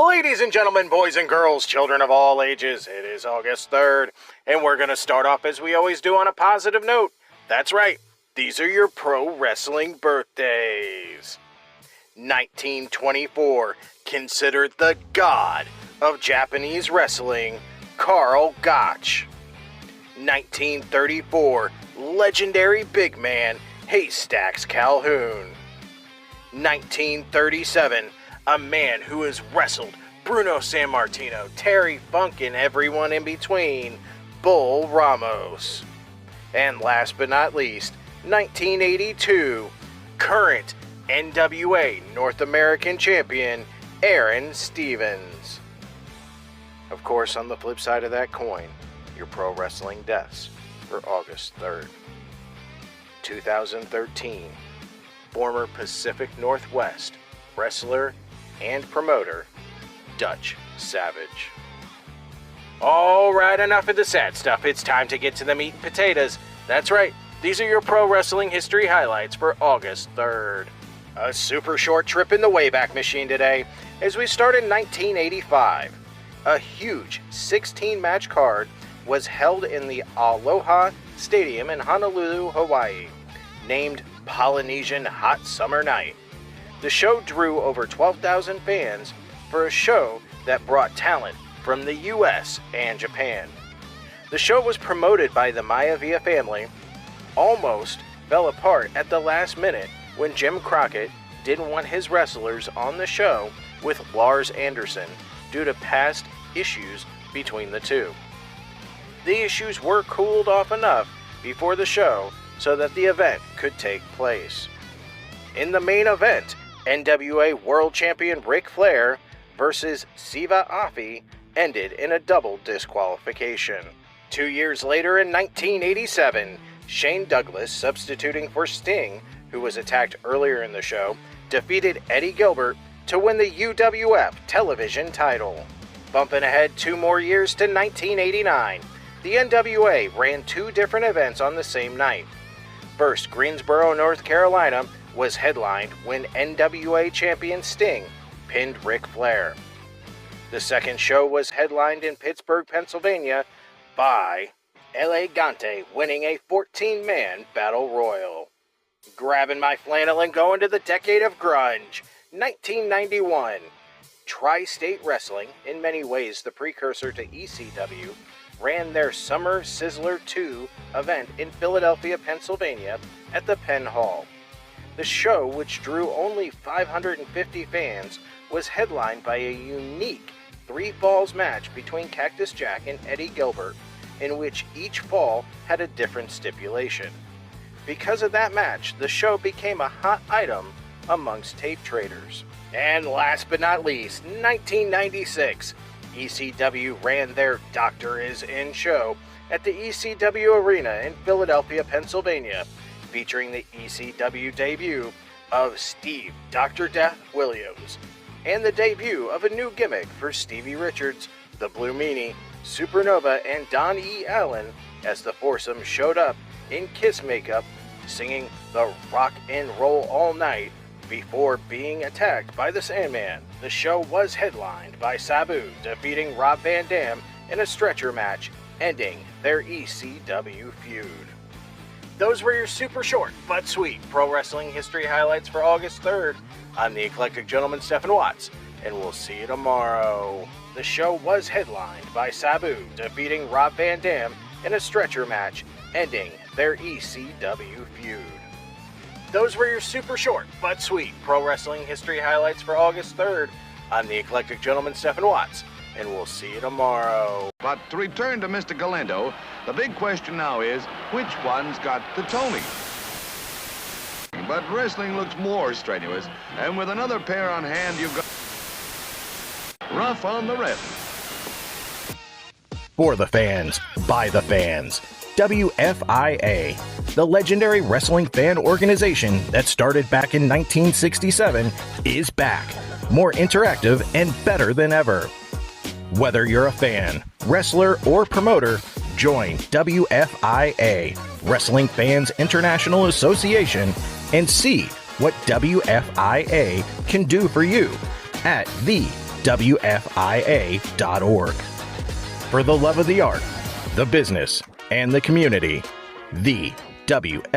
Ladies and gentlemen, boys and girls, children of all ages, it is August 3rd, and we're going to start off as we always do on a positive note. That's right, these are your pro wrestling birthdays. 1924, considered the god of Japanese wrestling, Karl Gotch. 1934, legendary big man, Haystacks Calhoun. 1937, a man who has wrestled Bruno Sammartino, Terry Funk, and everyone in between, Bull Ramos. And last but not least, 1982, current NWA North American Champion, Aaron Stevens. Of course, on the flip side of that coin, your pro wrestling deaths for August 3rd. 2013, former Pacific Northwest wrestler and promoter, Dutch Savage. Alright, enough of the sad stuff. It's time to get to the meat and potatoes. That's right, these are your pro wrestling history highlights for August 3rd. A super short trip in the Wayback Machine today as we start in 1985. A huge 16-match card was held in the Aloha Stadium in Honolulu, Hawaii, named Polynesian Hot Summer Night. The show drew over 12,000 fans for a show that brought talent from the US and Japan. The show was promoted by the Maivia family, almost fell apart at the last minute when Jim Crockett didn't want his wrestlers on the show with Lars Anderson due to past issues between the two. The issues were cooled off enough before the show so that the event could take place. In the main event, NWA World Champion Ric Flair versus Siva Afi ended in a double disqualification. 2 years later in 1987, Shane Douglas, substituting for Sting, who was attacked earlier in the show, defeated Eddie Gilbert to win the UWF television title. Bumping ahead 2 more years to 1989, the NWA ran 2 different events on the same night. First, Greensboro, North Carolina was headlined when NWA champion Sting pinned Ric Flair. The second show was headlined in Pittsburgh, Pennsylvania by El Gigante winning a 14-man battle royal. Grabbing my flannel and going to the decade of grunge, 1991. Tri-State Wrestling, in many ways the precursor to ECW, ran their Summer Sizzler 2 event in Philadelphia, Pennsylvania at the Penn Hall. The show, which drew only 550 fans, was headlined by a unique 3 falls match between Cactus Jack and Eddie Gilbert, in which each fall had a different stipulation. Because of that match, the show became a hot item amongst tape traders. And last but not least, 1996, ECW ran their Doctor Is In show at the ECW Arena in Philadelphia, Pennsylvania, featuring the ECW debut of Steve Dr. Death Williams, and the debut of a new gimmick for Stevie Richards, the Blue Meanie, Supernova, and Don E. Allen as the foursome showed up in Kiss makeup, singing the Rock and Roll All Night before being attacked by the Sandman. The show was headlined by Sabu defeating Rob Van Dam in a stretcher match, ending their ECW feud. Those were your super short but sweet pro wrestling history highlights for August 3rd. I'm the Eclectic Gentleman, Stephen Watts, and we'll see you tomorrow. The show was headlined by Sabu defeating Rob Van Dam in a stretcher match, ending their ECW feud. Those were your super short but sweet pro wrestling history highlights for August 3rd. I'm the Eclectic Gentleman, Stephen Watts, and we'll see you tomorrow. But to return to Mr. Galindo, the big question now is, which one's got the Tony? But wrestling looks more strenuous, and with another pair on hand, you've got Rough on the Ref. For the fans, by the fans, WFIA, the legendary wrestling fan organization that started back in 1967, is back, more interactive and better than ever. Whether you're a fan, wrestler, or promoter, join WFIA, Wrestling Fans International Association, and see what WFIA can do for you at the WFIA.org. For the love of the art, the business, and the community, the WFIA.org.